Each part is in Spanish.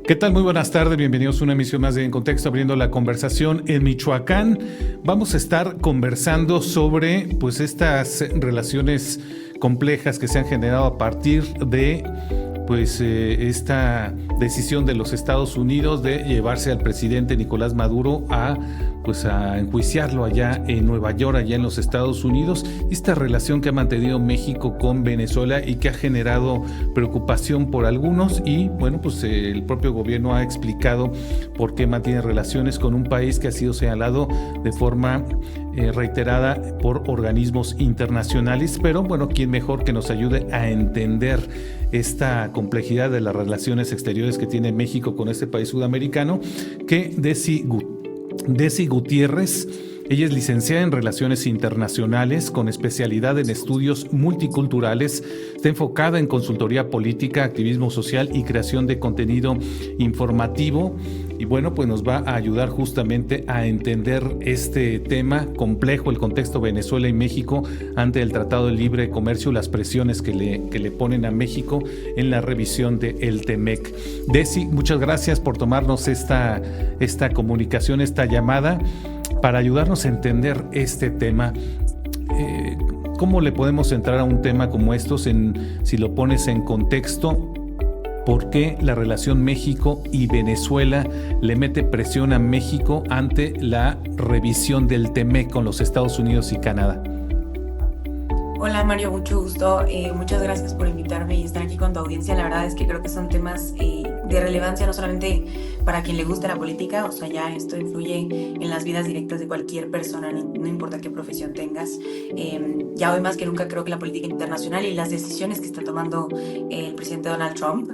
¿Qué tal? Muy buenas tardes, bienvenidos a una emisión más de En Contexto, abriendo la conversación en Michoacán. Vamos a estar conversando sobre estas relaciones complejas que se han generado a partir de esta decisión de los Estados Unidos de llevarse al presidente Nicolás Maduro a enjuiciarlo allá en Nueva York, allá en los Estados Unidos. Esta relación que ha mantenido México con Venezuela y que ha generado preocupación por algunos y el propio gobierno ha explicado por qué mantiene relaciones con un país que ha sido señalado de forma reiterada por organismos internacionales, pero quién mejor que nos ayude a entender esta complejidad de las relaciones exteriores que tiene México con este país sudamericano que Desi Gutiérrez. Ella es licenciada en Relaciones Internacionales con especialidad en estudios multiculturales. Está enfocada en consultoría política, activismo social y creación de contenido informativo. Y nos va a ayudar justamente a entender este tema complejo, el contexto Venezuela y México ante el Tratado de Libre Comercio, las presiones que le ponen a México en la revisión del TEMEC. Desi, muchas gracias por tomarnos esta comunicación, esta llamada, para ayudarnos a entender este tema. ¿Cómo le podemos entrar a un tema como estos si lo pones en contexto? ¿Por qué la relación México y Venezuela le mete presión a México ante la revisión del TEMEC con los Estados Unidos y Canadá? Hola Mario, mucho gusto. Muchas gracias por invitarme y estar aquí con tu audiencia. La verdad es que creo que son temas de relevancia no solamente para quien le gusta la política, ya esto influye en las vidas directas de cualquier persona, no importa qué profesión tengas. Ya hoy más que nunca creo que la política internacional y las decisiones que está tomando el presidente Donald Trump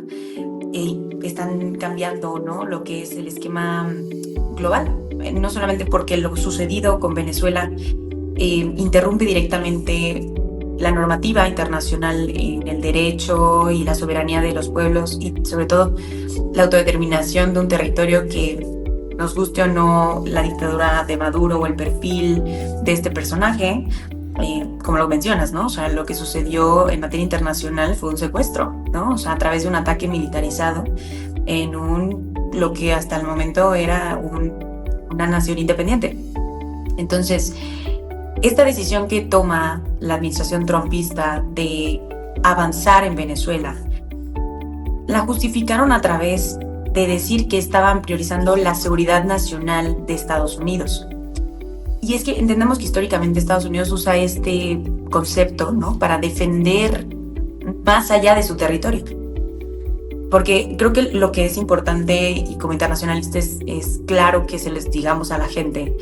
están cambiando, ¿no?, lo que es el esquema global. No solamente porque lo sucedido con Venezuela interrumpe directamente la normativa internacional en el derecho y la soberanía de los pueblos y sobre todo la autodeterminación de un territorio que, nos guste o no la dictadura de Maduro o el perfil de este personaje, como lo mencionas, ¿no? Lo que sucedió en materia internacional fue un secuestro, ¿no? A través de un ataque militarizado en lo que hasta el momento era una nación independiente. Entonces, esta decisión que toma la administración trumpista de avanzar en Venezuela, la justificaron a través de decir que estaban priorizando la seguridad nacional de Estados Unidos. Y es que entendemos que históricamente Estados Unidos usa este concepto, ¿no?, para defender más allá de su territorio. Porque creo que lo que es importante, y como internacionalistas es claro que se les digamos a la gente,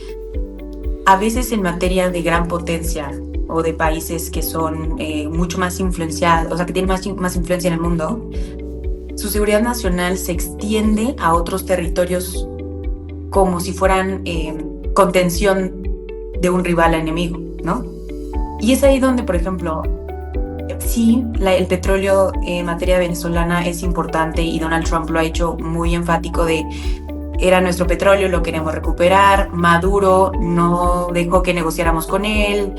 a veces en materia de gran potencia o de países que son mucho más influenciados, que tienen más influencia en el mundo, su seguridad nacional se extiende a otros territorios como si fueran contención de un rival enemigo, ¿no? Y es ahí donde, por ejemplo, sí, el petróleo en materia venezolana es importante y Donald Trump lo ha hecho muy enfático de era nuestro petróleo, lo queremos recuperar. Maduro no dejó que negociáramos con él,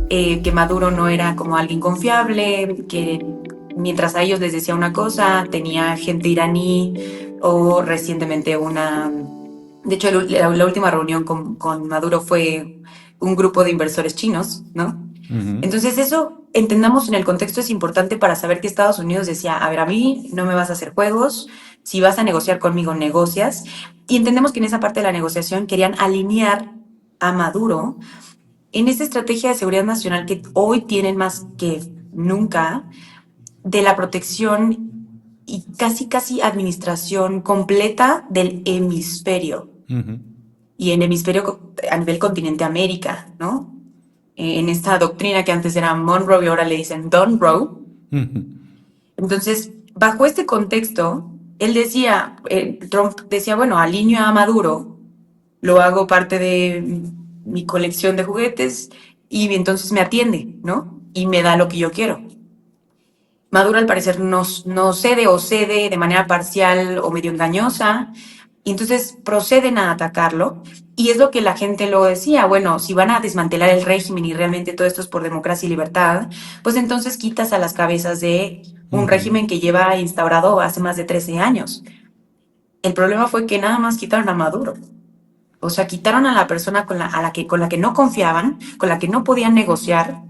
que Maduro no era como alguien confiable, que mientras a ellos les decía una cosa, tenía gente iraní o recientemente de hecho la última reunión con Maduro fue un grupo de inversores chinos, ¿no? Uh-huh. Entonces eso, entendamos en el contexto, es importante para saber que Estados Unidos decía, a ver, a mí no me vas a hacer juegos, si vas a negociar conmigo, negocias. Y entendemos que en esa parte de la negociación querían alinear a Maduro en esta estrategia de seguridad nacional que hoy tienen más que nunca, de la protección y casi administración completa del hemisferio. Uh-huh. Y en hemisferio a nivel continente América, ¿no? En esta doctrina que antes era Monroe y ahora le dicen Donroe. Uh-huh. Entonces, bajo este contexto, Trump decía, alineo a Maduro, lo hago parte de mi colección de juguetes y entonces me atiende, ¿no? Y me da lo que yo quiero. Maduro al parecer no cede o cede de manera parcial o medio engañosa, y entonces proceden a atacarlo, y es lo que la gente luego decía, si van a desmantelar el régimen y realmente todo esto es por democracia y libertad, pues entonces quitas a las cabezas de un régimen que lleva instaurado hace más de 13 años. El problema fue que nada más quitaron a Maduro. O sea, quitaron a la persona con la que no confiaban, con la que no podían negociar,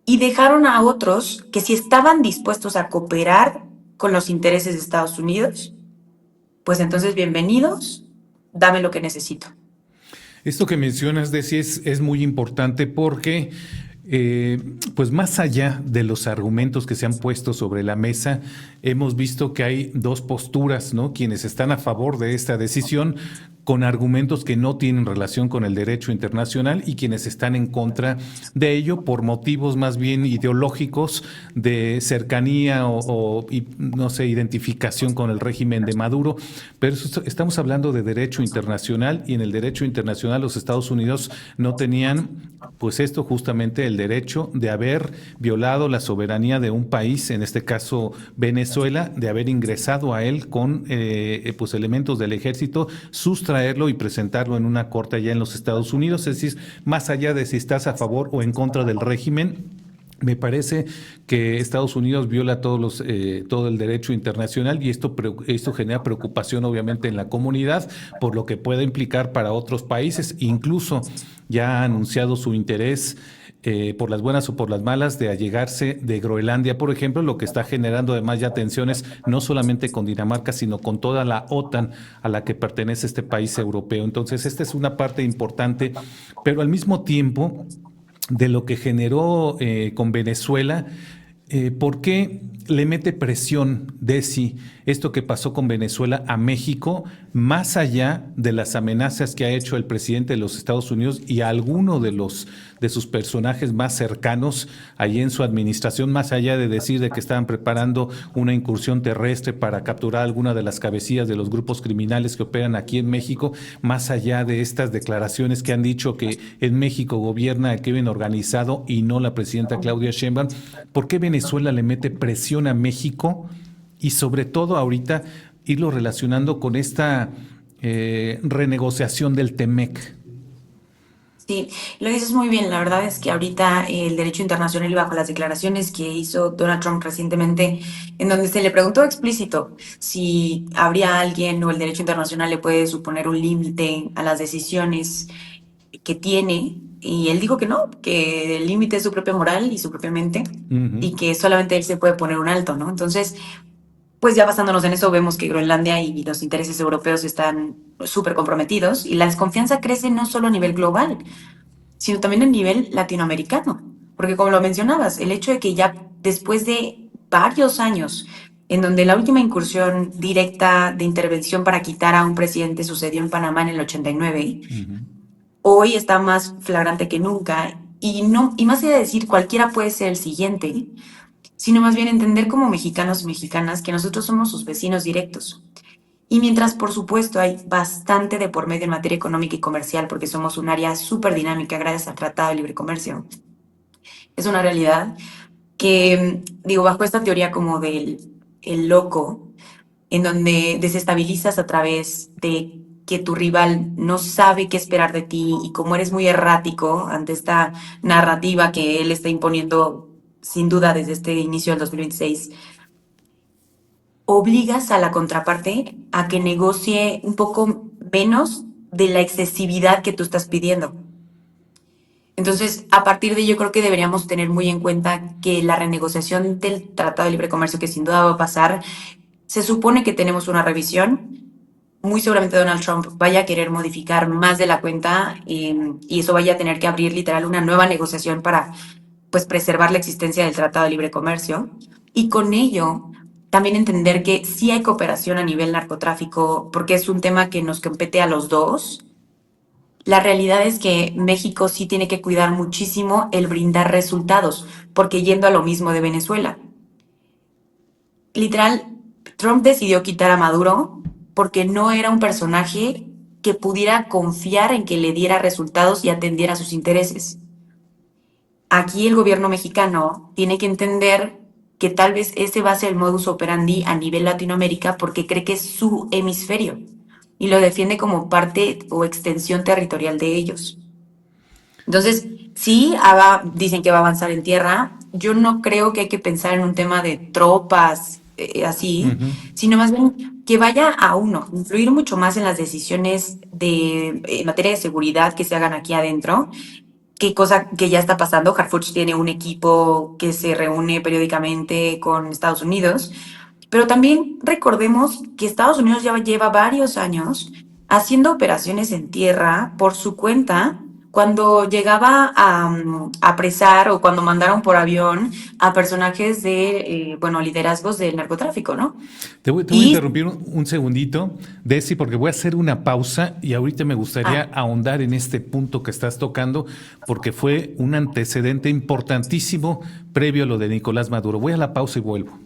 y dejaron a otros que si estaban dispuestos a cooperar con los intereses de Estados Unidos, pues entonces bienvenidos, dame lo que necesito. Esto que mencionas, Desi, es muy importante porque, pues más allá de los argumentos que se han puesto sobre la mesa, hemos visto que hay dos posturas, ¿no? Quienes están a favor de esta decisión con argumentos que no tienen relación con el derecho internacional y quienes están en contra de ello por motivos más bien ideológicos de cercanía no sé, identificación con el régimen de Maduro. Pero estamos hablando de derecho internacional y en el derecho internacional los Estados Unidos no tenían, pues esto justamente, el derecho de haber violado la soberanía de un país, en este caso Venezuela, de haber ingresado a él con pues elementos del ejército, traerlo y presentarlo en una corte allá en los Estados Unidos. Es decir, más allá de si estás a favor o en contra del régimen, me parece que Estados Unidos viola todo el derecho internacional y esto genera preocupación obviamente en la comunidad por lo que pueda implicar para otros países. Incluso ya ha anunciado su interés por las buenas o por las malas, de allegarse de Groenlandia, por ejemplo, lo que está generando además ya tensiones no solamente con Dinamarca, sino con toda la OTAN a la que pertenece este país europeo. Entonces, esta es una parte importante, pero al mismo tiempo, de lo que generó con Venezuela, ¿por qué le mete presión, Desi, esto que pasó con Venezuela a México, más allá de las amenazas que ha hecho el presidente de los Estados Unidos y a alguno de sus personajes más cercanos allí en su administración, más allá de decir de que estaban preparando una incursión terrestre para capturar alguna de las cabecillas de los grupos criminales que operan aquí en México, más allá de estas declaraciones que han dicho que en México gobierna el crimen organizado y no la presidenta Claudia Sheinbaum? ¿Por qué Venezuela le mete presión a México y sobre todo ahorita irlo relacionando con esta renegociación del TEMEC? Sí, lo dices muy bien. La verdad es que ahorita el derecho internacional y bajo las declaraciones que hizo Donald Trump recientemente, en donde se le preguntó explícito si habría alguien o el derecho internacional le puede suponer un límite a las decisiones que tiene, y él dijo que no, que el límite es su propia moral y su propia mente, y que solamente él se puede poner un alto, ¿no? Entonces, pues ya basándonos en eso, vemos que Groenlandia y los intereses europeos están súper comprometidos y la desconfianza crece no solo a nivel global, sino también a nivel latinoamericano. Porque como lo mencionabas, el hecho de que ya después de varios años en donde la última incursión directa de intervención para quitar a un presidente sucedió en Panamá en el 89, hoy está más flagrante que nunca y más allá de decir cualquiera puede ser el siguiente, sino más bien entender como mexicanos y mexicanas que nosotros somos sus vecinos directos. Y mientras, por supuesto, hay bastante de por medio en materia económica y comercial, porque somos un área súper dinámica gracias al Tratado de Libre Comercio, es una realidad que, digo, bajo esta teoría como del el loco, en donde desestabilizas a través de que tu rival no sabe qué esperar de ti y como eres muy errático ante esta narrativa que él está imponiendo sin duda desde este inicio del 2026, obligas a la contraparte a que negocie un poco menos de la excesividad que tú estás pidiendo. Entonces, a partir de ello, creo que deberíamos tener muy en cuenta que la renegociación del Tratado de Libre Comercio, que sin duda va a pasar, se supone que tenemos una revisión. Muy seguramente Donald Trump vaya a querer modificar más de la cuenta y eso vaya a tener que abrir literal una nueva negociación para pues preservar la existencia del Tratado de Libre Comercio y con ello también entender que sí hay cooperación a nivel narcotráfico porque es un tema que nos compete a los dos. La realidad es que México sí tiene que cuidar muchísimo el brindar resultados, porque yendo a lo mismo de Venezuela. Literal, Trump decidió quitar a Maduro porque no era un personaje que pudiera confiar en que le diera resultados y atendiera sus intereses. Aquí el gobierno mexicano tiene que entender que tal vez ese va a ser el modus operandi a nivel Latinoamérica porque cree que es su hemisferio y lo defiende como parte o extensión territorial de ellos. Entonces, sí, dicen que va a avanzar en tierra. Yo no creo que hay que pensar en un tema de tropas así, sino más bien que vaya a uno, influir mucho más en las decisiones de en materia de seguridad que se hagan aquí adentro, qué cosa que ya está pasando. Harfuch tiene un equipo que se reúne periódicamente con Estados Unidos, pero también recordemos que Estados Unidos ya lleva varios años haciendo operaciones en tierra por su cuenta cuando llegaba a apresar o cuando mandaron por avión a personajes de, bueno, liderazgos del narcotráfico, ¿no? Te voy a Y, interrumpir un segundito, Desi, porque voy a hacer una pausa y ahorita me gustaría ah, ahondar en este punto que estás tocando, porque fue un antecedente importantísimo previo a lo de Nicolás Maduro. Voy a la pausa y vuelvo.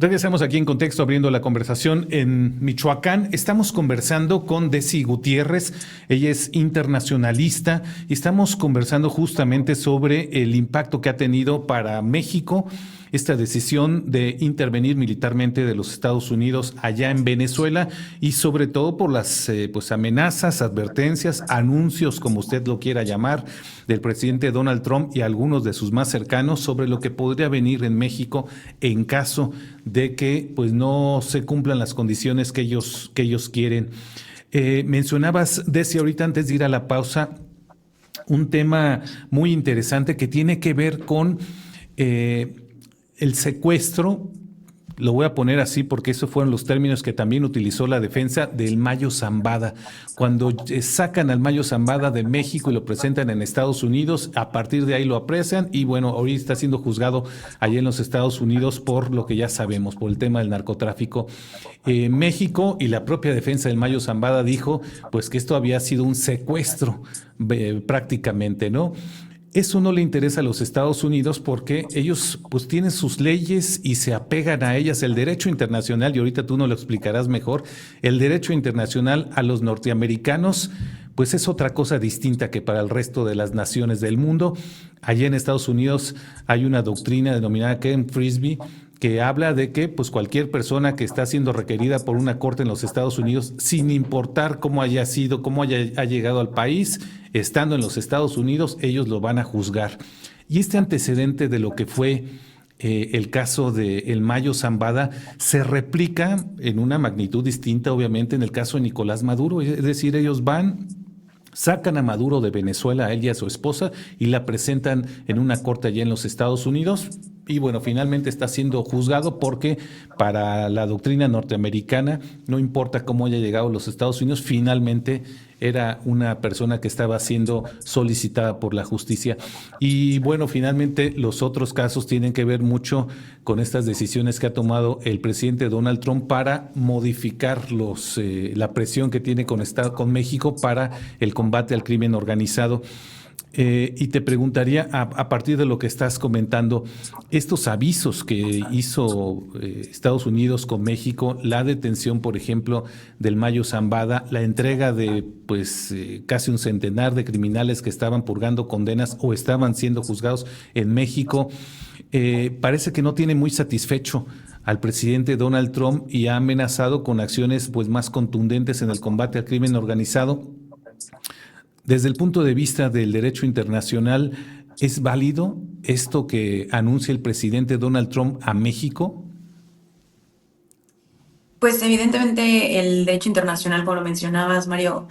Regresamos aquí en Contexto, abriendo la conversación en Michoacán. Estamos conversando con Desi Gutiérrez. Ella es internacionalista y estamos conversando justamente sobre el impacto que ha tenido para México esta decisión de intervenir militarmente de los Estados Unidos allá en Venezuela y sobre todo por las pues amenazas, advertencias, anuncios, como usted lo quiera llamar, del presidente Donald Trump y algunos de sus más cercanos sobre lo que podría venir en México en caso de que pues no se cumplan las condiciones que ellos quieren. Mencionabas, Desi, ahorita antes de ir a la pausa, un tema muy interesante que tiene que ver con el secuestro. Lo voy a poner así porque esos fueron los términos que también utilizó la defensa del Mayo Zambada. Cuando sacan al Mayo Zambada de México y lo presentan en Estados Unidos, a partir de ahí lo apresan y bueno, ahorita está siendo juzgado allá en los Estados Unidos por lo que ya sabemos, por el tema del narcotráfico. México y la propia defensa del Mayo Zambada dijo pues que esto había sido un secuestro prácticamente, ¿no? Eso no le interesa a los Estados Unidos porque ellos pues tienen sus leyes y se apegan a ellas. El derecho internacional, y ahorita tú nos lo explicarás mejor, el derecho internacional a los norteamericanos pues es otra cosa distinta que para el resto de las naciones del mundo. Allí en Estados Unidos hay una doctrina denominada Ken Frisbee que habla de que pues cualquier persona que está siendo requerida por una corte en los Estados Unidos, sin importar cómo haya sido, ha llegado al país, estando en los Estados Unidos, ellos lo van a juzgar. Y este antecedente de lo que fue el caso de el Mayo Zambada se replica en una magnitud distinta, obviamente, en el caso de Nicolás Maduro. Es decir, ellos van, sacan a Maduro de Venezuela, a él y a su esposa, y la presentan en una corte allá en los Estados Unidos. Y bueno, finalmente está siendo juzgado porque para la doctrina norteamericana, no importa cómo haya llegado a los Estados Unidos, finalmente era una persona que estaba siendo solicitada por la justicia. Y bueno, finalmente los otros casos tienen que ver mucho con estas decisiones que ha tomado el presidente Donald Trump para modificar la presión que tiene con México para el combate al crimen organizado. Y te preguntaría, a partir de lo que estás comentando, estos avisos que hizo Estados Unidos con México, la detención, por ejemplo, del Mayo Zambada, la entrega de pues casi un centenar de criminales que estaban purgando condenas o estaban siendo juzgados en México, parece que no tiene muy satisfecho al presidente Donald Trump y ha amenazado con acciones pues más contundentes en el combate al crimen organizado. Desde el punto de vista del derecho internacional, ¿es válido esto que anuncia el presidente Donald Trump a México? pues evidentemente el derecho internacional, como lo mencionabas, Mario,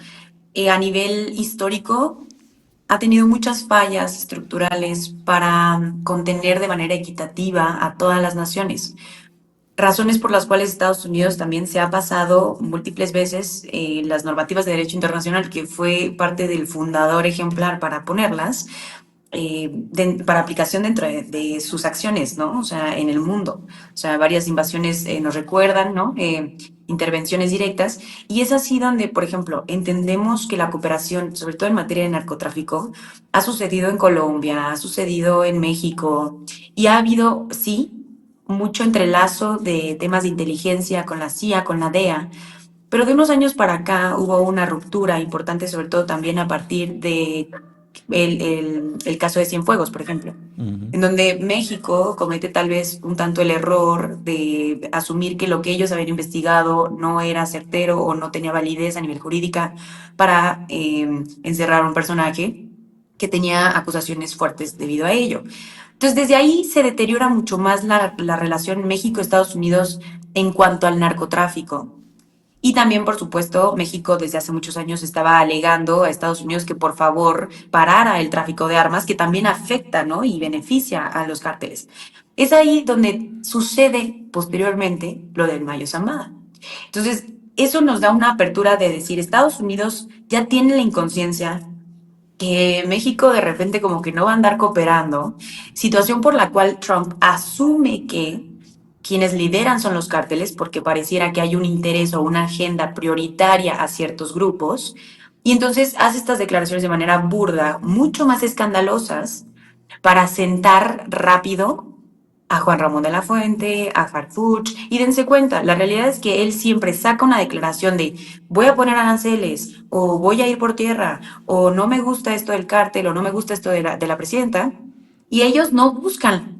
a nivel histórico ha tenido muchas fallas estructurales para contener de manera equitativa a todas las naciones. Razones por las cuales Estados Unidos también se ha pasado múltiples veces las normativas de derecho internacional, que fue parte del fundador ejemplar para ponerlas, para aplicación dentro de sus acciones, ¿no? O sea, en el mundo. O sea, varias invasiones nos recuerdan, ¿no? Intervenciones directas. Y es así donde, por ejemplo, entendemos que la cooperación, sobre todo en materia de narcotráfico, ha sucedido en Colombia, ha sucedido en México, y ha habido, sí, mucho entrelazo de temas de inteligencia con la CIA, con la DEA, pero de unos años para acá hubo una ruptura importante, sobre todo también a partir de el caso de Cienfuegos, por ejemplo, Ujú. en donde México comete tal vez un tanto el error de asumir que lo que ellos habían investigado no era certero o no tenía validez a nivel jurídica para encerrar a un personaje que tenía acusaciones fuertes debido a ello. Entonces, desde ahí se deteriora mucho más la relación México-Estados Unidos en cuanto al narcotráfico. Y también, por supuesto, México desde hace muchos años estaba alegando a Estados Unidos que por favor parara el tráfico de armas, que también afecta, ¿no? Y beneficia a los cárteles. Es ahí donde sucede posteriormente lo del Mayo Zambada. Entonces, eso nos da una apertura de decir, Estados Unidos ya tiene la inconsciencia que México de repente como que no va a andar cooperando, situación por la cual Trump asume que quienes lideran son los cárteles porque pareciera que hay un interés o una agenda prioritaria a ciertos grupos, y entonces hace estas declaraciones de manera burda, mucho más escandalosas, para sentar rápido a Juan Ramón de la Fuente, a Harfuch, y dense cuenta, la realidad es que él siempre saca una declaración de voy a poner aranceles, o voy a ir por tierra, o no me gusta esto del cártel, o no me gusta esto de la presidenta, y ellos no buscan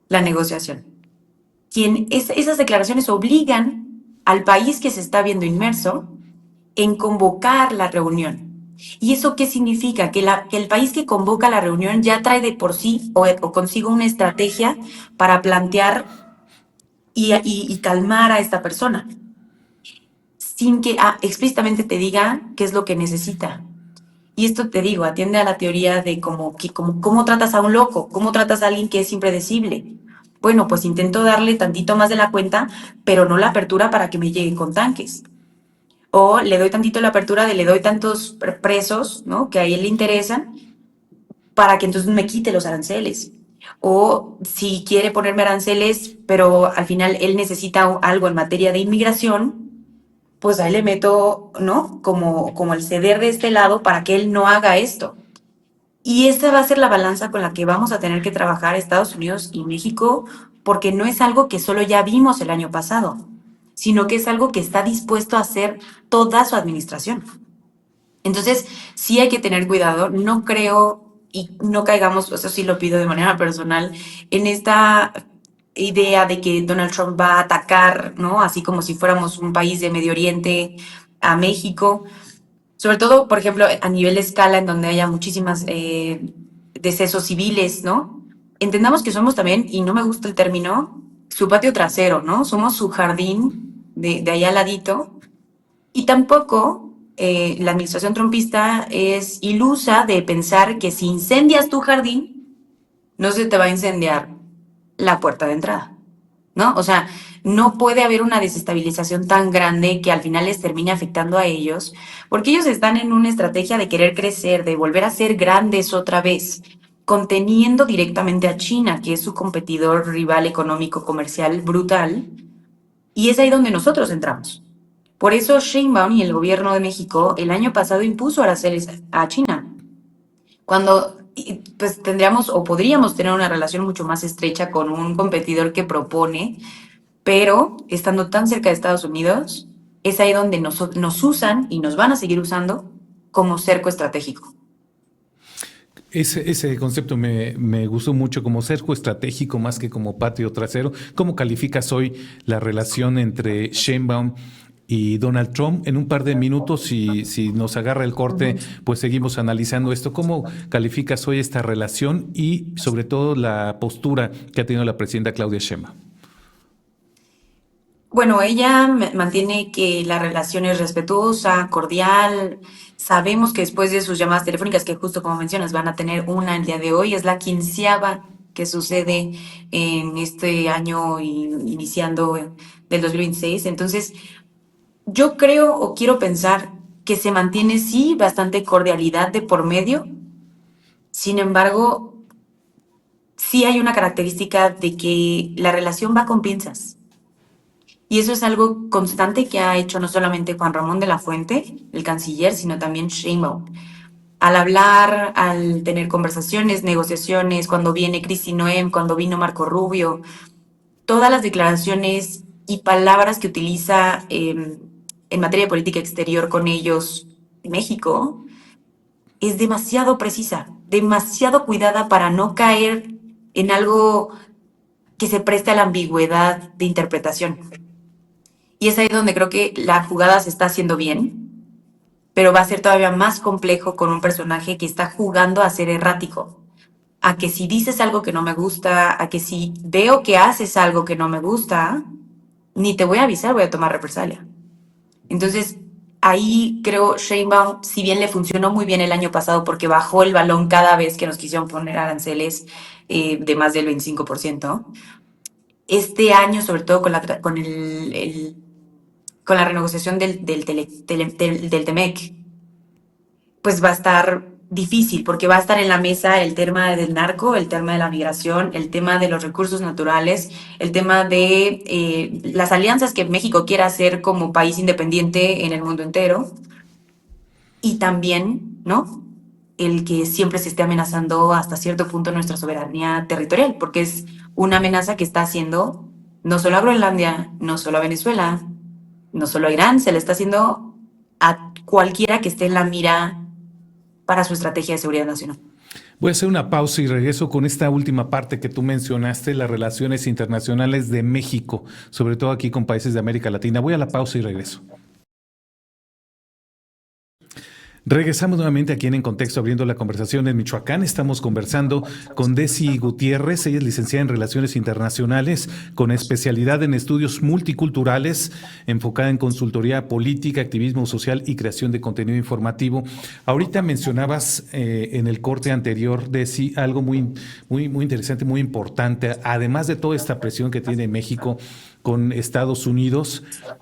la negociación. Esas declaraciones obligan al país que se está viendo inmerso en convocar la reunión. ¿Y eso qué significa? Que el país que convoca la reunión ya trae de por sí o consigo una estrategia para plantear y calmar a esta persona, sin que explícitamente te diga qué es lo que necesita. Y esto te digo, atiende a la teoría de cómo tratas a un loco, cómo tratas a alguien que es impredecible. Bueno, pues intento darle tantito más de la cuenta, pero no la apertura para que me lleguen con tanques. O le doy tantito la apertura le doy tantos presos, ¿no? Que a él le interesan, para que entonces me quite los aranceles. O si quiere ponerme aranceles, pero al final él necesita algo en materia de inmigración, pues ahí le meto, ¿no? Como el ceder de este lado para que él no haga esto. Y esa va a ser la balanza con la que vamos a tener que trabajar Estados Unidos y México, porque no es algo que solo ya vimos el año pasado, sino que es algo que está dispuesto a hacer toda su administración. Entonces, sí hay que tener cuidado, no creo y no caigamos, eso sí lo pido de manera personal, en esta idea de que Donald Trump va a atacar, ¿no? Así como si fuéramos un país de Medio Oriente a México. Sobre todo, por ejemplo, a nivel de escala, en donde haya muchísimas decesos civiles, ¿no? Entendamos que somos también, y no me gusta el término, su patio trasero, ¿no? Somos su jardín de allá al ladito. Y tampoco la administración trumpista es ilusa de pensar que si incendias tu jardín, no se te va a incendiar la puerta de entrada, ¿no? O sea, no puede haber una desestabilización tan grande que al final les termine afectando a ellos, porque ellos están en una estrategia de querer crecer, de volver a ser grandes otra vez, conteniendo directamente a China, que es su competidor, rival económico, comercial brutal, y es ahí donde nosotros entramos. Por eso Sheinbaum y el gobierno de México el año pasado impuso aranceles a China, cuando pues tendríamos o podríamos tener una relación mucho más estrecha con un competidor que propone, pero estando tan cerca de Estados Unidos, es ahí donde nos usan y nos van a seguir usando como cerco estratégico. Ese concepto me gustó mucho como cerco estratégico más que como patio trasero. ¿Cómo calificas hoy la relación entre Sheinbaum y Donald Trump? En un par de minutos, si nos agarra el corte, pues seguimos analizando esto. ¿Cómo calificas hoy esta relación y sobre todo la postura que ha tenido la presidenta Claudia Sheinbaum? Bueno, ella mantiene que la relación es respetuosa, cordial. Sabemos que después de sus llamadas telefónicas, que justo como mencionas, van a tener una el día de hoy, es la quinceava que sucede en este año iniciando del 2026. Entonces, yo creo o quiero pensar que se mantiene, sí, bastante cordialidad de por medio. Sin embargo, sí hay una característica de que la relación va con pinzas. Y eso es algo constante que ha hecho no solamente Juan Ramón de la Fuente, el canciller, sino también Sheinbaum. Al hablar, al tener conversaciones, negociaciones, cuando viene Kristi Noem, cuando vino Marco Rubio, todas las declaraciones y palabras que utiliza en materia de política exterior con ellos en México es demasiado precisa, demasiado cuidada para no caer en algo que se preste a la ambigüedad de interpretación. Y es ahí donde creo que la jugada se está haciendo bien, pero va a ser todavía más complejo con un personaje que está jugando a ser errático. A que si dices algo que no me gusta, a que si veo que haces algo que no me gusta, ni te voy a avisar, voy a tomar represalia. Entonces, ahí creo Sheinbaum, si bien le funcionó muy bien el año pasado porque bajó el balón cada vez que nos quisieron poner aranceles de más del 25%, este año, sobre todo con la renegociación del TEMEC, pues va a estar difícil porque va a estar en la mesa el tema del narco, el tema de la migración, el tema de los recursos naturales, el tema de las alianzas que México quiera hacer como país independiente en el mundo entero y también, ¿no? El que siempre se esté amenazando hasta cierto punto nuestra soberanía territorial, porque es una amenaza que está haciendo no solo a Groenlandia, no solo a Venezuela, no solo a Irán, se le está haciendo a cualquiera que esté en la mira para su estrategia de seguridad nacional. Voy a hacer una pausa y regreso con esta última parte que tú mencionaste, las relaciones internacionales de México, sobre todo aquí con países de América Latina. Voy a la pausa y regreso. Regresamos nuevamente aquí en Contexto, abriendo la conversación en Michoacán. Estamos conversando con Desi Gutiérrez. Ella es licenciada en Relaciones Internacionales con especialidad en estudios multiculturales, enfocada en consultoría política, activismo social y creación de contenido informativo. Ahorita mencionabas en el corte anterior, Desi, algo muy interesante, muy importante. Además de toda esta presión que tiene México con Estados Unidos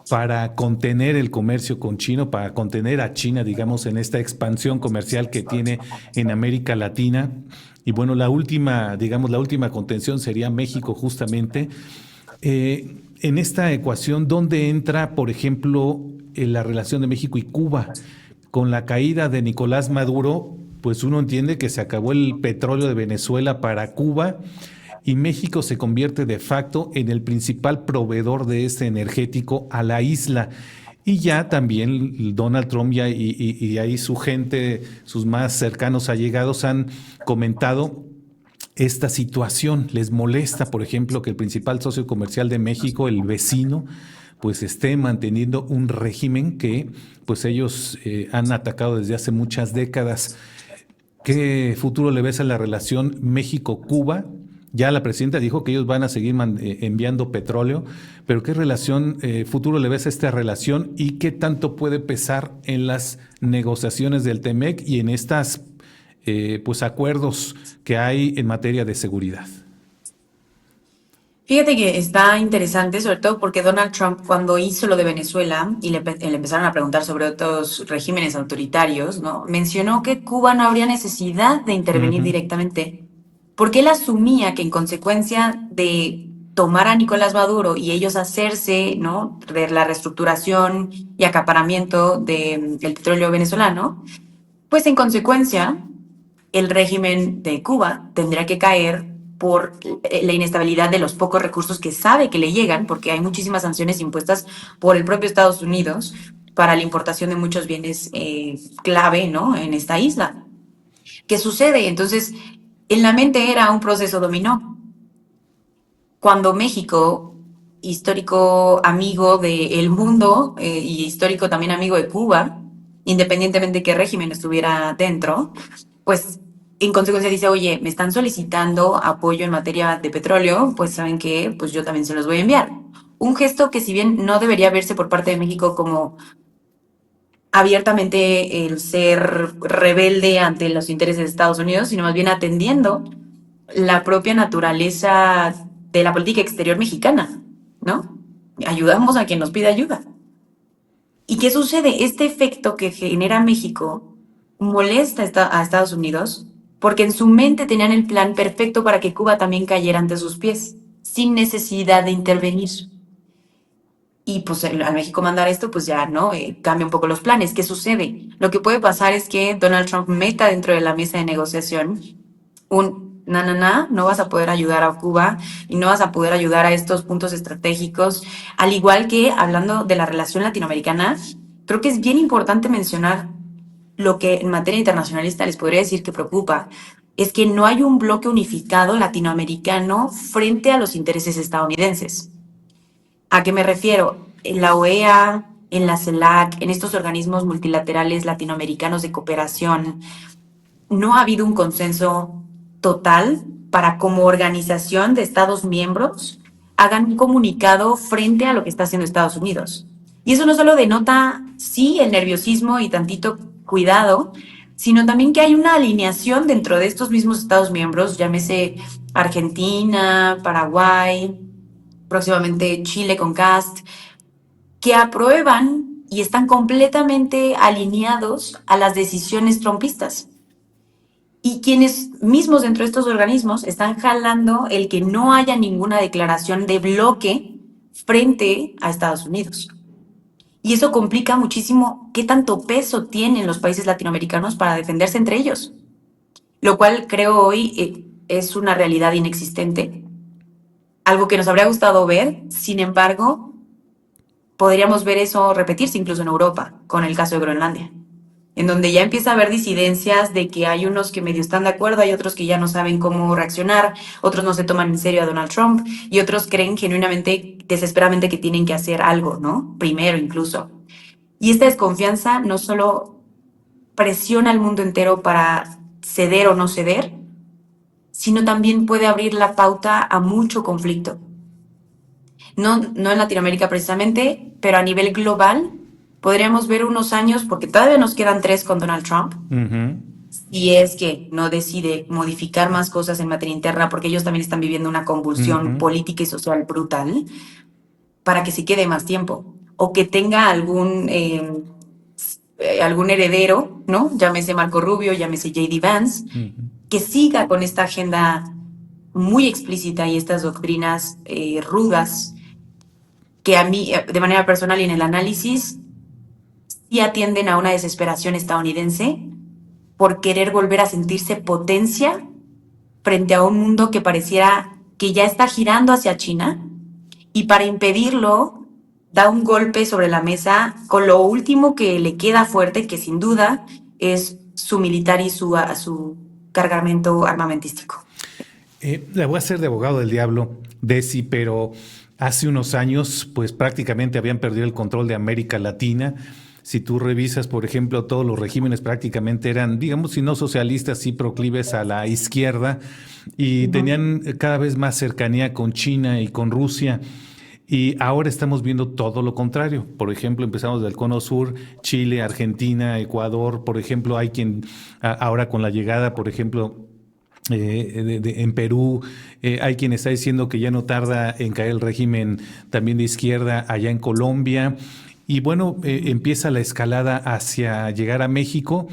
para contener el comercio con China, para contener a China, digamos, en esta expansión comercial que tiene en América Latina. Y bueno, la última contención sería México justamente. En esta ecuación, ¿dónde entra, por ejemplo, la relación de México y Cuba? Con la caída de Nicolás Maduro, pues uno entiende que se acabó el petróleo de Venezuela para Cuba, y México se convierte de facto en el principal proveedor de este energético a la isla. Y ya también Donald Trump y ahí su gente, sus más cercanos allegados han comentado esta situación. Les molesta, por ejemplo, que el principal socio comercial de México, el vecino, pues esté manteniendo un régimen que pues ellos han atacado desde hace muchas décadas. ¿Qué futuro le ves a la relación México-Cuba? Ya la presidenta dijo que ellos van a seguir enviando petróleo, pero ¿qué relación, futuro le ves a esta relación y qué tanto puede pesar en las negociaciones del TEMEC y en estas pues acuerdos que hay en materia de seguridad? Fíjate que está interesante, sobre todo porque Donald Trump, cuando hizo lo de Venezuela y le empezaron a preguntar sobre otros regímenes autoritarios, ¿no? Mencionó que Cuba no habría necesidad de intervenir directamente, porque él asumía que en consecuencia de tomar a Nicolás Maduro y ellos hacerse, ¿no?, de la reestructuración y acaparamiento del petróleo venezolano, pues en consecuencia el régimen de Cuba tendría que caer por la inestabilidad de los pocos recursos que sabe que le llegan, porque hay muchísimas sanciones impuestas por el propio Estados Unidos para la importación de muchos bienes clave, ¿no?, en esta isla. ¿Qué sucede? Entonces, en la mente era un proceso dominó. Cuando México, histórico amigo del mundo y histórico también amigo de Cuba, independientemente de qué régimen estuviera dentro, pues en consecuencia dice, oye, me están solicitando apoyo en materia de petróleo, pues saben que pues yo también se los voy a enviar. Un gesto que si bien no debería verse por parte de México como abiertamente el ser rebelde ante los intereses de Estados Unidos, sino más bien atendiendo la propia naturaleza de la política exterior mexicana, ¿no? Ayudamos a quien nos pide ayuda. ¿Y qué sucede? Este efecto que genera México molesta a Estados Unidos porque en su mente tenían el plan perfecto para que Cuba también cayera ante sus pies, sin necesidad de intervenir. Y pues al México mandar esto, pues ya, ¿no? Cambia un poco los planes. ¿Qué sucede? Lo que puede pasar es que Donald Trump meta dentro de la mesa de negociación no vas a poder ayudar a Cuba y no vas a poder ayudar a estos puntos estratégicos. Al igual que, hablando de la relación latinoamericana, creo que es bien importante mencionar lo que en materia internacionalista les podría decir que preocupa, es que no hay un bloque unificado latinoamericano frente a los intereses estadounidenses. ¿A qué me refiero? En la OEA, en la CELAC, en estos organismos multilaterales latinoamericanos de cooperación, no ha habido un consenso total para, como organización de Estados miembros, hagan un comunicado frente a lo que está haciendo Estados Unidos. Y eso no solo denota, sí, el nerviosismo y tantito cuidado, sino también que hay una alineación dentro de estos mismos Estados miembros, llámese Argentina, Paraguay, próximamente Chile con Cast, que aprueban y están completamente alineados a las decisiones trumpistas. Y quienes mismos dentro de estos organismos están jalando el que no haya ninguna declaración de bloque frente a Estados Unidos. Y eso complica muchísimo qué tanto peso tienen los países latinoamericanos para defenderse entre ellos, lo cual creo hoy es una realidad inexistente, algo que nos habría gustado ver. Sin embargo, podríamos ver eso repetirse incluso en Europa, con el caso de Groenlandia, en donde ya empieza a haber disidencias de que hay unos que medio están de acuerdo, hay otros que ya no saben cómo reaccionar, otros no se toman en serio a Donald Trump y otros creen genuinamente, desesperadamente que tienen que hacer algo, ¿no? Primero incluso. Y esta desconfianza no solo presiona al mundo entero para ceder o no ceder, sino también puede abrir la pauta a mucho conflicto. No en Latinoamérica precisamente, pero a nivel global podríamos ver unos años, porque todavía nos quedan 3 con Donald Trump, y es que no decide modificar más cosas en materia interna, porque ellos también están viviendo una convulsión política y social brutal, para que se quede más tiempo, o que tenga algún heredero, ¿no? Llámese Marco Rubio, llámese J.D. Vance, que siga con esta agenda muy explícita y estas doctrinas rudas, que a mí, de manera personal y en el análisis, sí atienden a una desesperación estadounidense por querer volver a sentirse potencia frente a un mundo que pareciera que ya está girando hacia China, y para impedirlo da un golpe sobre la mesa con lo último que le queda fuerte, que sin duda es su militar y su cargamento armamentístico. Le voy a hacer de abogado del diablo, Desi, pero hace unos años pues prácticamente habían perdido el control de América Latina. Si tú revisas, por ejemplo, todos los regímenes prácticamente eran, digamos, si no socialistas, sí proclives a la izquierda, y tenían cada vez más cercanía con China y con Rusia. Y ahora estamos viendo todo lo contrario. Por ejemplo, empezamos del Cono Sur, Chile, Argentina, Ecuador. Por ejemplo, hay quien ahora con la llegada, por ejemplo, en Perú, hay quien está diciendo que ya no tarda en caer el régimen también de izquierda allá en Colombia. Y bueno, empieza la escalada hacia llegar a México.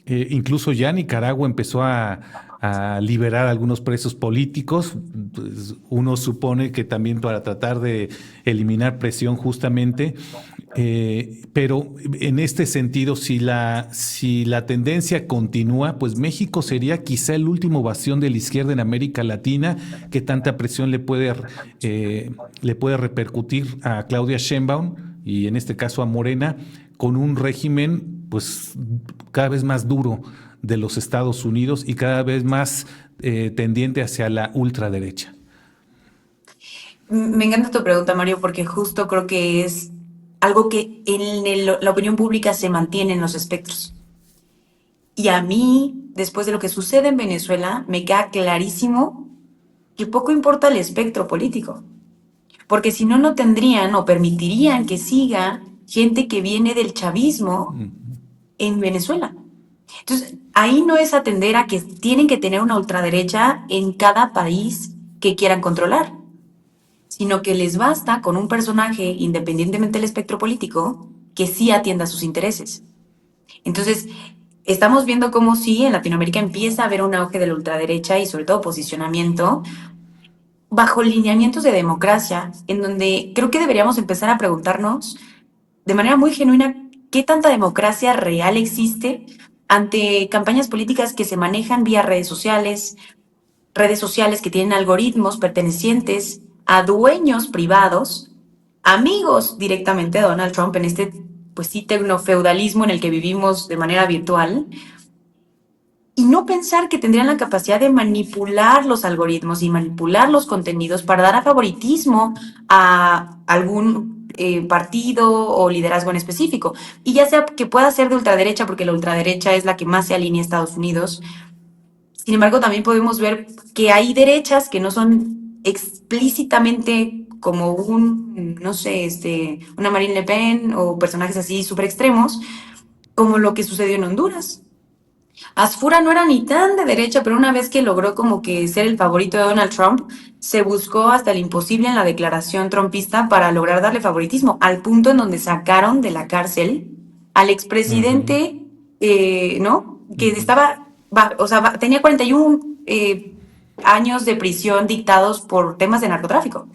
Incluso ya Nicaragua empezó a liberar a algunos presos políticos. Pues uno supone que también para tratar de eliminar presión justamente. Pero en este sentido, si la tendencia continúa, pues México sería quizá el último bastión de la izquierda en América Latina, que tanta presión le puede repercutir a Claudia Sheinbaum y en este caso a Morena, con un régimen pues cada vez más duro de los Estados Unidos y cada vez más tendiente hacia la ultraderecha. Me encanta tu pregunta, Mario, porque justo creo que es algo que en la opinión pública se mantiene en los espectros. Y a mí, después de lo que sucede en Venezuela, me queda clarísimo que poco importa el espectro político. Porque si no, no tendrían o permitirían que siga gente que viene del chavismo en Venezuela. Entonces, ahí no es atender a que tienen que tener una ultraderecha en cada país que quieran controlar, sino que les basta con un personaje, independientemente del espectro político, que sí atienda sus intereses. Entonces, estamos viendo cómo sí en Latinoamérica empieza a haber un auge de la ultraderecha y sobre todo posicionamiento bajo lineamientos de democracia, en donde creo que deberíamos empezar a preguntarnos de manera muy genuina qué tanta democracia real existe ante campañas políticas que se manejan vía redes sociales que tienen algoritmos pertenecientes a dueños privados, amigos directamente de Donald Trump en este, pues sí, tecnofeudalismo en el que vivimos de manera virtual, y no pensar que tendrían la capacidad de manipular los algoritmos y manipular los contenidos para dar a favoritismo a algún partido o liderazgo en específico. Y ya sea que pueda ser de ultraderecha, porque la ultraderecha es la que más se alinea a Estados Unidos. Sin embargo, también podemos ver que hay derechas que no son explícitamente como no sé, una Marine Le Pen o personajes así súper extremos, como lo que sucedió en Honduras. Asfura no era ni tan de derecha, pero una vez que logró como que ser el favorito de Donald Trump, se buscó hasta el imposible en la declaración trumpista para lograr darle favoritismo, al punto en donde sacaron de la cárcel al Ujú, expresidente, ¿no? Que ujú. estaba, o sea, tenía 41 años de prisión dictados por temas de narcotráfico.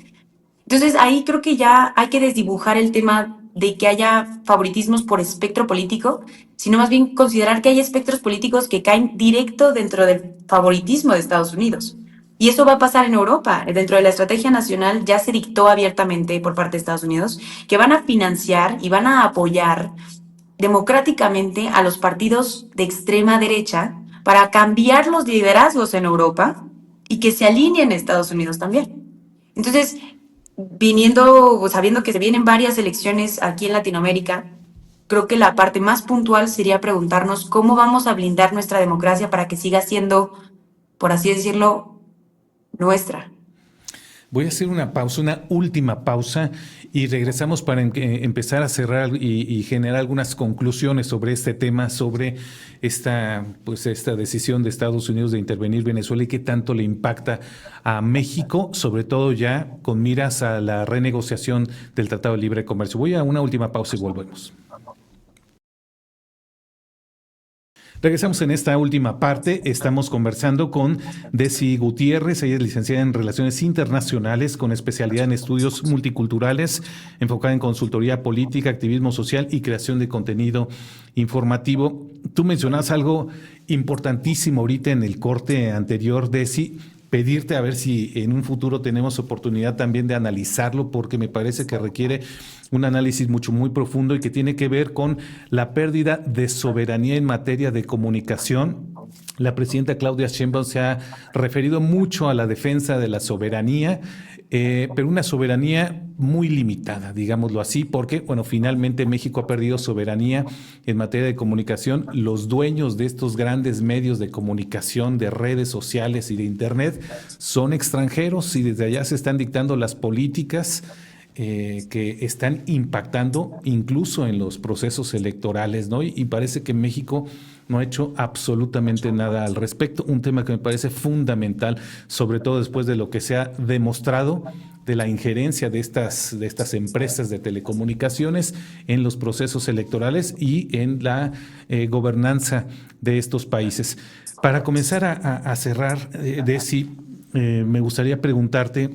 Entonces ahí creo que ya hay que desdibujar el tema de que haya favoritismos por espectro político, sino más bien considerar que hay espectros políticos que caen directo dentro del favoritismo de Estados Unidos. Y eso va a pasar en Europa. Dentro de la estrategia nacional ya se dictó abiertamente por parte de Estados Unidos que van a financiar y van a apoyar democráticamente a los partidos de extrema derecha para cambiar los liderazgos en Europa y que se alineen a Estados Unidos también. Entonces, viniendo, sabiendo que se vienen varias elecciones aquí en Latinoamérica, creo que la parte más puntual sería preguntarnos cómo vamos a blindar nuestra democracia para que siga siendo, por así decirlo, nuestra. Voy a hacer una pausa, una última pausa, y regresamos para empezar a cerrar y generar algunas conclusiones sobre este tema, sobre esta decisión de Estados Unidos de intervenir Venezuela y qué tanto le impacta a México, sobre todo ya con miras a la renegociación del Tratado de Libre Comercio. Voy a una última pausa y volvemos. Regresamos en esta última parte. Estamos conversando con Desi Gutiérrez. Ella es licenciada en Relaciones Internacionales con especialidad en estudios multiculturales, enfocada en consultoría política, activismo social y creación de contenido informativo. Tú mencionas algo importantísimo ahorita en el corte anterior, Desi. Pedirte a ver si en un futuro tenemos oportunidad también de analizarlo, porque me parece que requiere un análisis muy profundo y que tiene que ver con la pérdida de soberanía en materia de comunicación. La presidenta Claudia Sheinbaum se ha referido mucho a la defensa de la soberanía, pero una soberanía muy limitada, digámoslo así, porque, bueno, finalmente México ha perdido soberanía en materia de comunicación. Los dueños de estos grandes medios de comunicación, de redes sociales y de Internet, son extranjeros y desde allá se están dictando las políticas que están impactando incluso en los procesos electorales, ¿no? Y parece que México no ha hecho absolutamente nada al respecto. Un tema que me parece fundamental, sobre todo después de lo que se ha demostrado de la injerencia de estas empresas de telecomunicaciones en los procesos electorales y en la gobernanza de estos países. Para comenzar a cerrar, Desi, me gustaría preguntarte,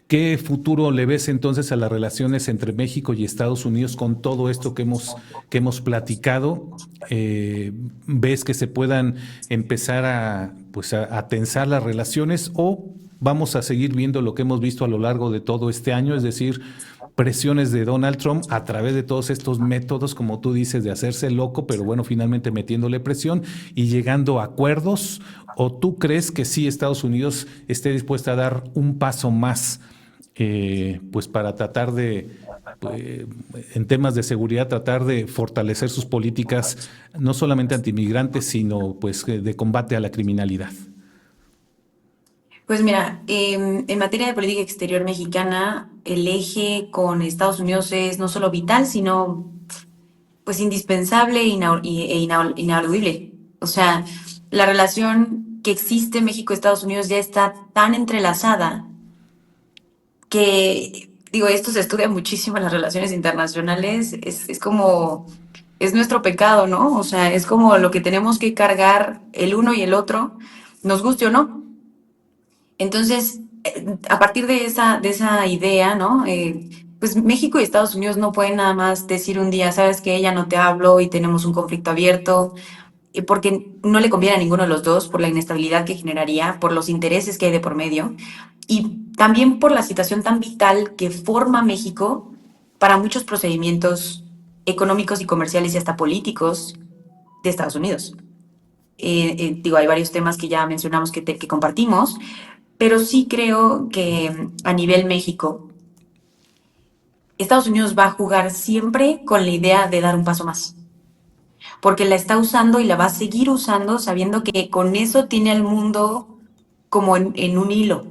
¿qué futuro le ves entonces a las relaciones entre México y Estados Unidos con todo esto que hemos platicado? ¿Ves que se puedan empezar a tensar las relaciones o vamos a seguir viendo lo que hemos visto a lo largo de todo este año, es decir, presiones de Donald Trump a través de todos estos métodos, como tú dices, de hacerse loco, pero bueno, finalmente metiéndole presión y llegando a acuerdos? ¿O tú crees que sí Estados Unidos esté dispuesta a dar un paso más, pues para tratar eh, en temas de seguridad, tratar de fortalecer sus políticas, no solamente antimigrantes, sino pues de combate a la criminalidad? Pues mira, en materia de política exterior mexicana, el eje con Estados Unidos es no solo vital, sino pues indispensable inaudible. O sea, la relación que existe México-Estados Unidos ya está tan entrelazada que, digo, esto se estudia muchísimo en las relaciones internacionales, es como, es nuestro pecado, ¿no? O sea, es como lo que tenemos que cargar el uno y el otro, nos guste o no. Entonces, a partir de esa idea, ¿no? Pues México y Estados Unidos no pueden nada más decir un día, sabes que ya no te hablo y tenemos un conflicto abierto, porque no le conviene a ninguno de los dos por la inestabilidad que generaría, por los intereses que hay de por medio y también por la situación tan vital que forma México para muchos procedimientos económicos y comerciales y hasta políticos de Estados Unidos. Digo, hay varios temas que ya mencionamos que compartimos, pero sí creo que a nivel México, Estados Unidos va a jugar siempre con la idea de dar un paso más, porque la está usando y la va a seguir usando sabiendo que con eso tiene al mundo como en un hilo.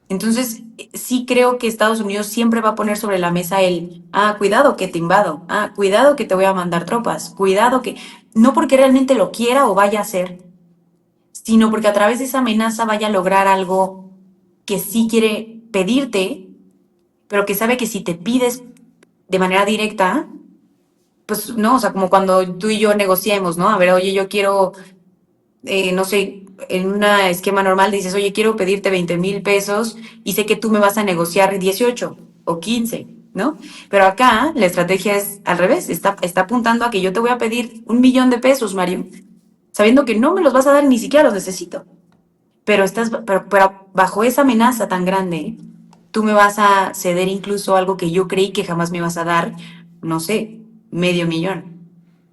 Entonces, sí creo que Estados Unidos siempre va a poner sobre la mesa cuidado que te invado, cuidado que te voy a mandar tropas, cuidado que, no porque realmente lo quiera o vaya a hacer, sino porque a través de esa amenaza vaya a lograr algo que sí quiere pedirte, pero que sabe que si te pides de manera directa, pues no, o sea, como cuando tú y yo negociemos, ¿no? A ver, oye, yo quiero no sé, en un esquema normal dices, oye, quiero pedirte 20,000 pesos y sé que tú me vas a negociar 18 o 15, ¿no? Pero acá la estrategia es al revés, está apuntando a que yo te voy a pedir 1,000,000 de pesos, Mario, sabiendo que no me los vas a dar, ni siquiera los necesito. Pero bajo esa amenaza tan grande, tú me vas a ceder incluso algo que yo creí que jamás me ibas a dar, no sé, 500,000.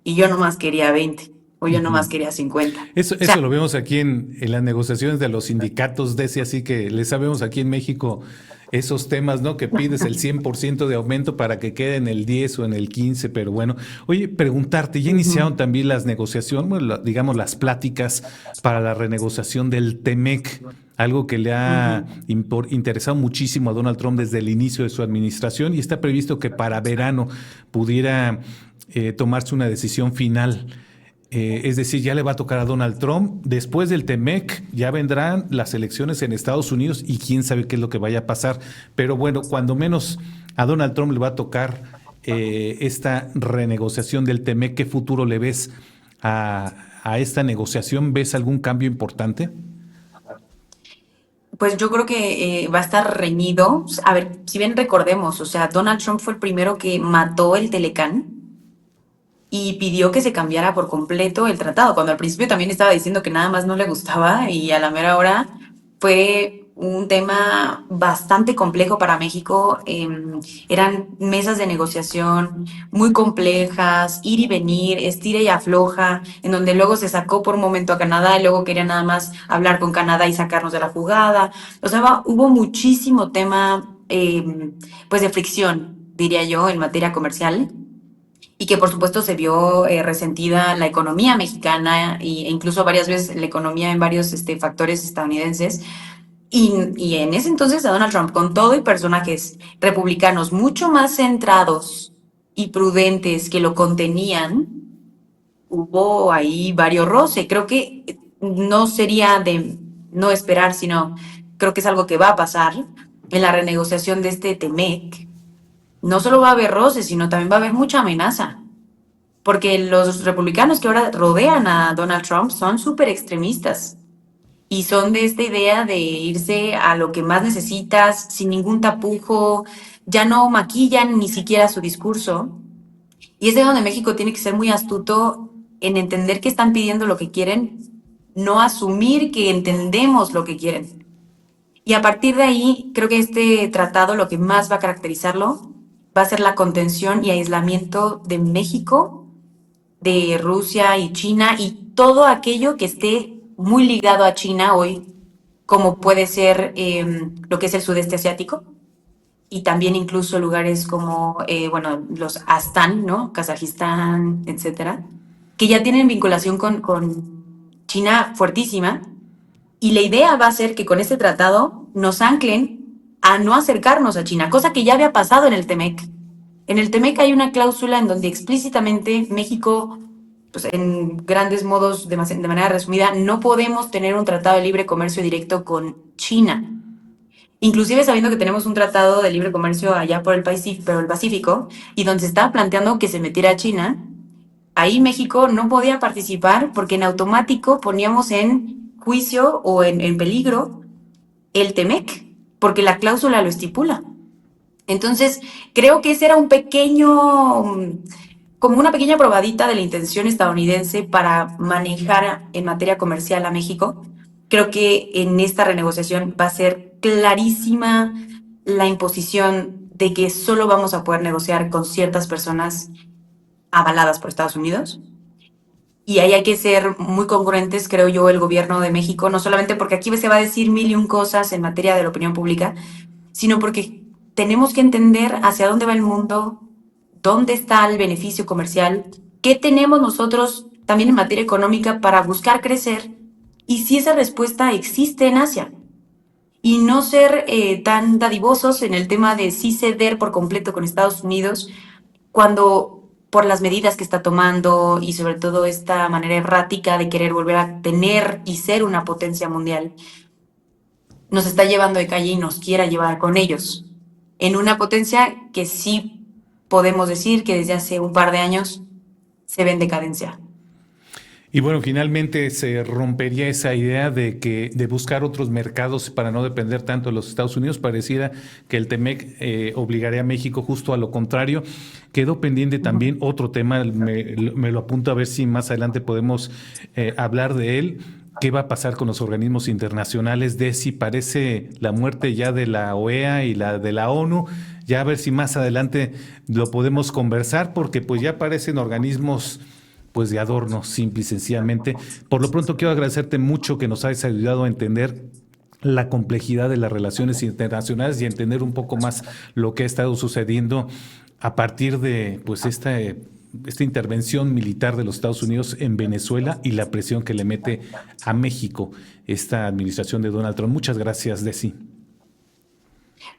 Y yo nomás quería 20, o yo nomás quería 50. O Eso sea, lo vemos aquí en las negociaciones de los sindicatos de ese, así que le sabemos aquí en México esos temas, ¿no? Que pides el 100% de aumento para que quede en el 10 o en el 15, pero bueno. Oye, preguntarte, ¿ya iniciaron también las negociaciones, bueno, digamos las pláticas para la renegociación del TEMEC? Algo que le ha interesado muchísimo a Donald Trump desde el inicio de su administración y está previsto que para verano pudiera tomarse una decisión final. Es decir, ya le va a tocar a Donald Trump. Después del TEMEC ya vendrán las elecciones en Estados Unidos y quién sabe qué es lo que vaya a pasar. Pero bueno, cuando menos a Donald Trump le va a tocar esta renegociación del TEMEC. ¿Qué futuro le ves a esta negociación? ¿Ves algún cambio importante? pues yo creo que va a estar reñido. A ver, si bien recordemos, o sea, Donald Trump fue el primero que mató el Telecán y pidió que se cambiara por completo el tratado, cuando al principio también estaba diciendo que nada más no le gustaba y a la mera hora fue un tema bastante complejo para México. Eran mesas de negociación muy complejas, ir y venir, estira y afloja, en donde luego se sacó por un momento a Canadá y luego quería nada más hablar con Canadá y sacarnos de la jugada. O sea, hubo muchísimo tema pues de fricción, diría yo, en materia comercial y que por supuesto se vio resentida la economía mexicana e incluso varias veces la economía en varios factores estadounidenses. Y en ese entonces a Donald Trump, con todo y personajes republicanos mucho más centrados y prudentes que lo contenían, hubo ahí varios roces. Creo que no sería de no esperar, sino creo que es algo que va a pasar en la renegociación de este TEMEC. No solo va a haber roces, sino también va a haber mucha amenaza. Porque los republicanos que ahora rodean a Donald Trump son súper extremistas y son de esta idea de irse a lo que más necesitas sin ningún tapujo, ya no maquillan ni siquiera su discurso. Y es de donde México tiene que ser muy astuto en entender que están pidiendo lo que quieren, no asumir que entendemos lo que quieren. Y a partir de ahí, creo que este tratado lo que más va a caracterizarlo va a ser la contención y aislamiento de México, de Rusia y China y todo aquello que esté muy ligado a China hoy, como puede ser lo que es el sudeste asiático y también incluso lugares como, bueno, los Astán, ¿no? Kazajistán, etcétera, que ya tienen vinculación con China fuertísima. Y la idea va a ser que con este tratado nos anclen a no acercarnos a China, cosa que ya había pasado en el TEMEC. En el TEMEC hay una cláusula en donde explícitamente México, pues en grandes modos, de manera resumida, no podemos tener un tratado de libre comercio directo con China. Inclusive sabiendo que tenemos un tratado de libre comercio allá por el Pacífico, y donde se estaba planteando que se metiera a China, ahí México no podía participar porque en automático poníamos en juicio o en peligro el TEMEC, porque la cláusula lo estipula. Entonces, creo que ese era un pequeño, como una pequeña probadita de la intención estadounidense para manejar en materia comercial a México. Creo que en esta renegociación va a ser clarísima la imposición de que solo vamos a poder negociar con ciertas personas avaladas por Estados Unidos. Y ahí hay que ser muy congruentes, creo yo, el gobierno de México, no solamente porque aquí se va a decir mil y un cosas en materia de la opinión pública, sino porque tenemos que entender hacia dónde va el mundo, dónde está el beneficio comercial, qué tenemos nosotros también en materia económica para buscar crecer y si esa respuesta existe en Asia. y no ser tan dadivosos en el tema de sí ceder por completo con Estados Unidos cuando por las medidas que está tomando y sobre todo esta manera errática de querer volver a tener y ser una potencia mundial, nos está llevando de calle y nos quiera llevar con ellos. En una potencia que sí podemos decir que desde hace un par de años se ve en decadencia. Y bueno, finalmente se rompería esa idea de buscar otros mercados para no depender tanto de los Estados Unidos. Pareciera que el TEMEC obligaría a México justo a lo contrario. Quedó pendiente también otro tema, me lo apunto a ver si más adelante podemos hablar de él. ¿Qué va a pasar con los organismos internacionales? De si parece la muerte ya de la OEA y la de la ONU. Ya a ver si más adelante lo podemos conversar, porque pues ya parecen organismos pues de adorno, simple y sencillamente. Por lo pronto quiero agradecerte mucho que nos hayas ayudado a entender la complejidad de las relaciones internacionales y entender un poco más lo que ha estado sucediendo a partir de pues esta intervención militar de los Estados Unidos en Venezuela y la presión que le mete a México esta administración de Donald Trump. Muchas gracias, Desi.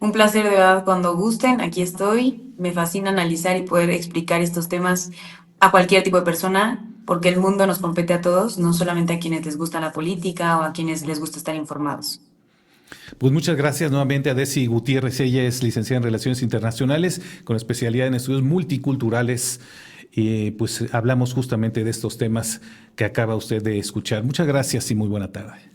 Un placer de verdad cuando gusten, aquí estoy. Me fascina analizar y poder explicar estos temas a cualquier tipo de persona, porque el mundo nos compete a todos, no solamente a quienes les gusta la política o a quienes les gusta estar informados. Pues muchas gracias nuevamente a Desi Gutiérrez. Ella es licenciada en Relaciones Internacionales con especialidad en estudios multiculturales. Pues hablamos justamente de estos temas que acaba usted de escuchar. Muchas gracias y muy buena tarde.